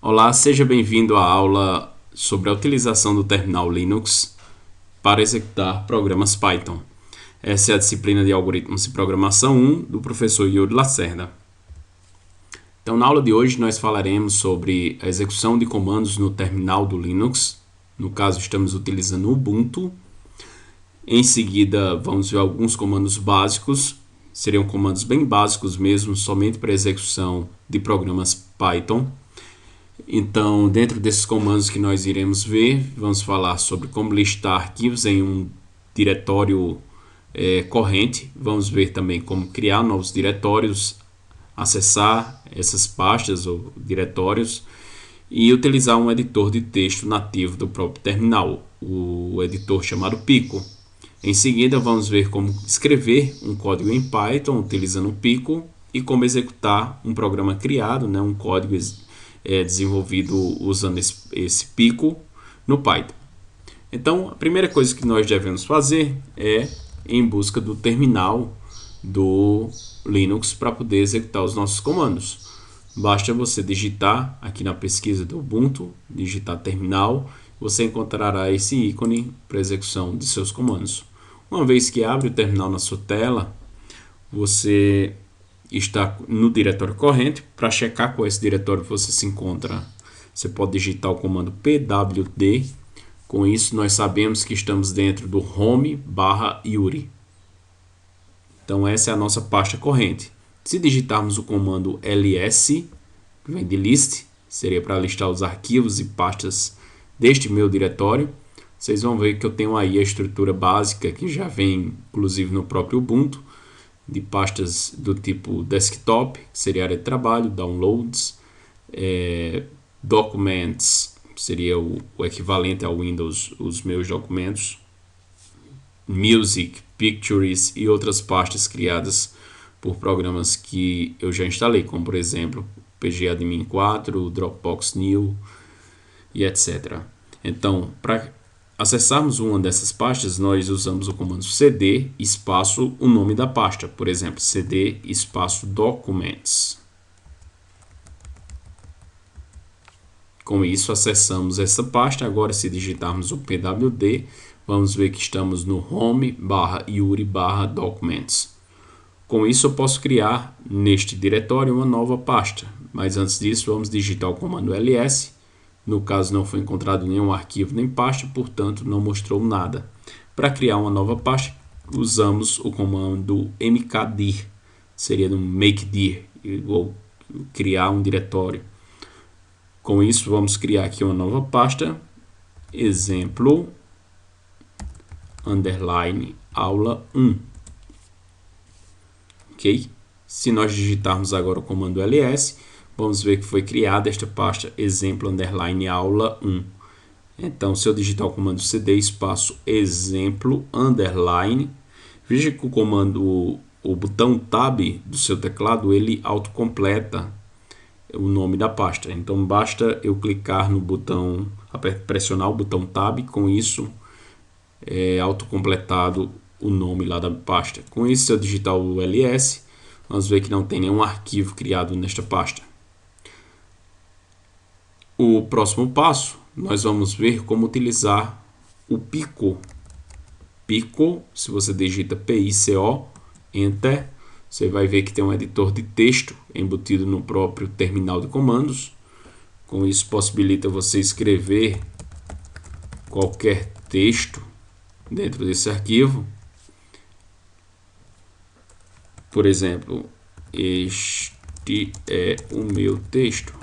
Olá, seja bem-vindo à aula sobre a utilização do terminal Linux para executar programas Python. Essa é a disciplina de Algoritmos e Programação 1 do professor Yuri Lacerda. Então, na aula de hoje, nós falaremos sobre a execução de comandos no terminal do Linux. No caso, estamos utilizando o Ubuntu. Em seguida, vamos ver alguns comandos básicos. Seriam comandos bem básicos mesmo, somente para execução de programas Python. Então, dentro desses comandos que nós iremos ver, vamos falar sobre como listar arquivos em um diretório corrente. Vamos ver também como criar novos diretórios, acessar essas pastas ou diretórios e utilizar um editor de texto nativo do próprio terminal, o editor chamado Pico. Em seguida, vamos ver como escrever um código em Python utilizando o Pico e como executar um programa criado, um código desenvolvido usando esse Pico no Python. Então, a primeira coisa que nós devemos fazer é em busca do terminal do Linux para poder executar os nossos comandos. Basta você digitar aqui na pesquisa do Ubuntu, digitar terminal, você encontrará esse ícone para execução de seus comandos. Uma vez que abre o terminal na sua tela, você está no diretório corrente. Para checar qual é esse diretório que você se encontra, você pode digitar o comando pwd. Com isso, nós sabemos que estamos dentro do home/yuri. Então, essa é a nossa pasta corrente. Se digitarmos o comando ls, que vem de list, seria para listar os arquivos e pastas deste meu diretório, vocês vão ver que eu tenho aí a estrutura básica, que já vem inclusive no próprio Ubuntu, de pastas do tipo desktop, que seria a área de trabalho, downloads, documents, seria o equivalente ao Windows, os meus documentos, music, pictures e outras pastas criadas por programas que eu já instalei, como por exemplo PGAdmin 4, Dropbox New e etc. Então, para acessarmos uma dessas pastas, nós usamos o comando cd espaço o nome da pasta, por exemplo, cd espaço documents. Com isso, acessamos essa pasta. Agora, se digitarmos o pwd, vamos ver que estamos no home/yuri/documents. Com isso, eu posso criar neste diretório uma nova pasta. Mas antes disso, vamos digitar o comando ls. No caso, não foi encontrado nenhum arquivo nem pasta, portanto, não mostrou nada. Para criar uma nova pasta, usamos o comando mkdir. Seria no makedir, ou criar um diretório. Com isso, vamos criar aqui uma nova pasta, exemplo, _aula 1. Ok? Se nós digitarmos agora o comando ls, vamos ver que foi criada esta pasta, exemplo, _aula 1. Então, se eu digitar o comando cd espaço exemplo, underline, veja que o comando, o botão tab do seu teclado, ele autocompleta o nome da pasta. Então, basta eu clicar no botão, pressionar o botão tab, com isso é autocompletado o nome lá da pasta. Com isso, se eu digitar o ls, vamos ver que não tem nenhum arquivo criado nesta pasta. O próximo passo, nós vamos ver como utilizar o Pico. Pico, se você digita PICO, Enter, você vai ver que tem um editor de texto embutido no próprio terminal de comandos. Com isso, possibilita você escrever qualquer texto dentro desse arquivo. Por exemplo, este é o meu texto.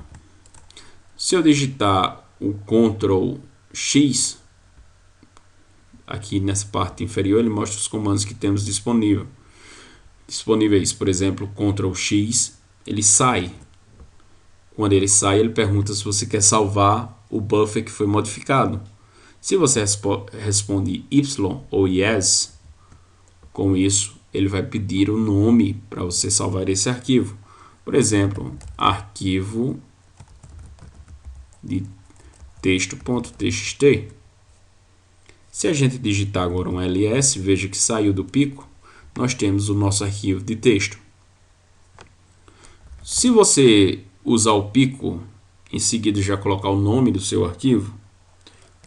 Se eu digitar o Ctrl X, aqui nessa parte inferior, ele mostra os comandos que temos disponíveis. Por exemplo, Ctrl X, ele sai. Quando ele sai, ele pergunta se você quer salvar o buffer que foi modificado. Se você responde Y ou Yes, com isso, ele vai pedir o nome para você salvar esse arquivo. Por exemplo, arquivo de texto.txt. Se a gente digitar agora um ls, veja que saiu do Pico, nós temos o nosso arquivo de texto. Se você usar o Pico em seguida já colocar o nome do seu arquivo,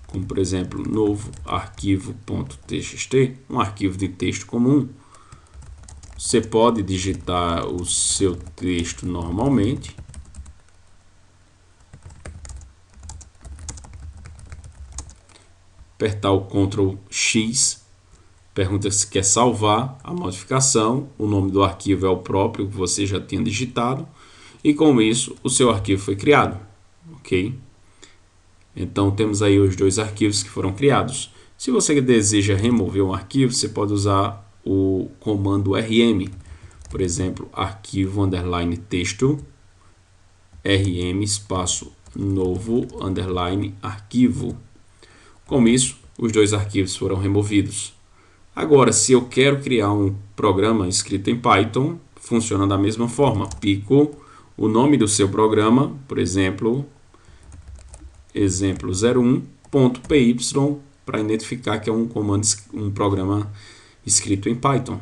como por exemplo, novo arquivo.txt, um arquivo de texto comum, você pode digitar o seu texto normalmente. Apertar o Ctrl X, pergunta se quer salvar a modificação, o nome do arquivo é o próprio que você já tinha digitado, e com isso o seu arquivo foi criado, ok? Então temos aí os dois arquivos que foram criados. Se você deseja remover um arquivo, você pode usar o comando rm, por exemplo, arquivo underline texto, rm espaço novo underline arquivo. Com isso, os dois arquivos foram removidos. Agora, se eu quero criar um programa escrito em Python, funciona da mesma forma. Pico o nome do seu programa, por exemplo, exemplo01.py, para identificar que é um programa escrito em Python.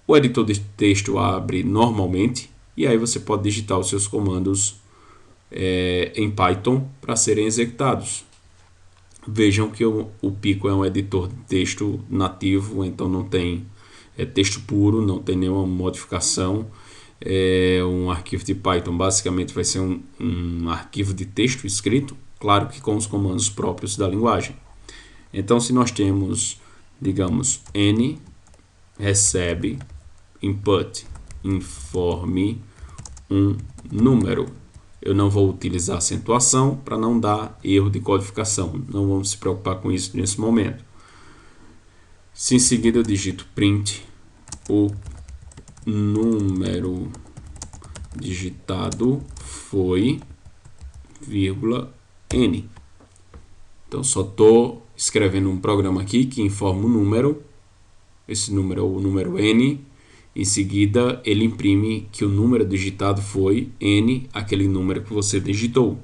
O editor de texto abre normalmente e aí você pode digitar os seus comandos em Python para serem executados. Vejam que o Pico é um editor de texto nativo, então não tem texto puro, não tem nenhuma modificação. Um arquivo de Python basicamente vai ser um arquivo de texto escrito, claro que com os comandos próprios da linguagem. Então, se nós temos, digamos, n recebe input informe um número. Eu não vou utilizar acentuação para não dar erro de codificação. Não vamos se preocupar com isso nesse momento. Se em seguida eu digito print o número digitado foi, n. Então só estou escrevendo um programa aqui que informa o número. Esse número é o número n. Em seguida, ele imprime que o número digitado foi n, aquele número que você digitou.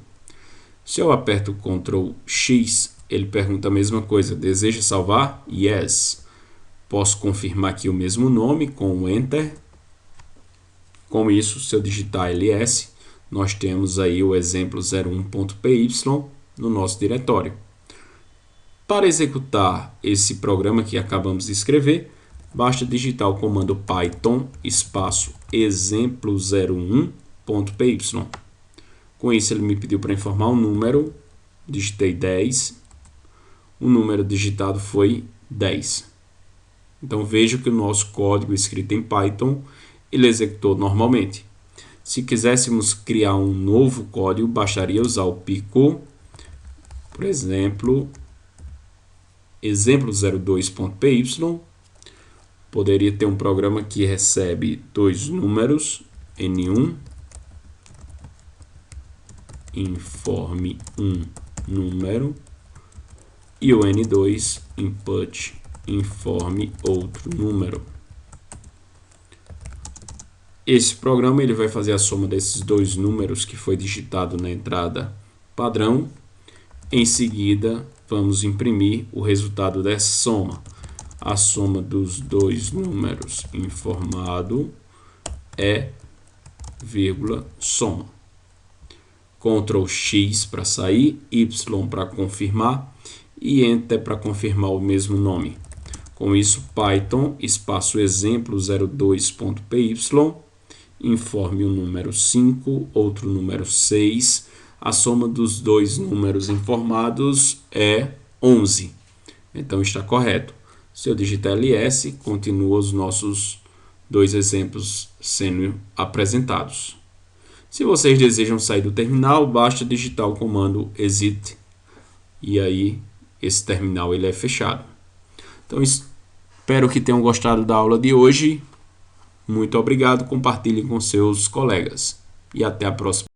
Se eu aperto Ctrl X, ele pergunta a mesma coisa. Deseja salvar? Yes. Posso confirmar aqui o mesmo nome com o Enter. Com isso, se eu digitar ls, nós temos aí o exemplo 01.py no nosso diretório. Para executar esse programa que acabamos de escrever, basta digitar o comando python espaço exemplo01.py. Com isso, ele me pediu para informar um número, digitei 10, o número digitado foi 10. Então, veja que o nosso código escrito em Python, ele executou normalmente. Se quiséssemos criar um novo código, bastaria usar o pico, por exemplo, exemplo02.py. Poderia ter um programa que recebe dois números, n1, informe um número, e o n2, input, informe outro número. Esse programa ele vai fazer a soma desses dois números que foi digitado na entrada padrão. Em seguida, vamos imprimir o resultado dessa soma. A soma dos dois números informado é vírgula soma. Ctrl X para sair, Y para confirmar e Enter para confirmar o mesmo nome. Com isso, Python espaço exemplo02.py informe o número 5, outro número 6. A soma dos dois números informados é 11. Então está correto. Se eu digitar ls, continua os nossos dois exemplos sendo apresentados. Se vocês desejam sair do terminal, basta digitar o comando exit e aí esse terminal ele é fechado. Então espero que tenham gostado da aula de hoje. Muito obrigado, compartilhem com seus colegas e até a próxima.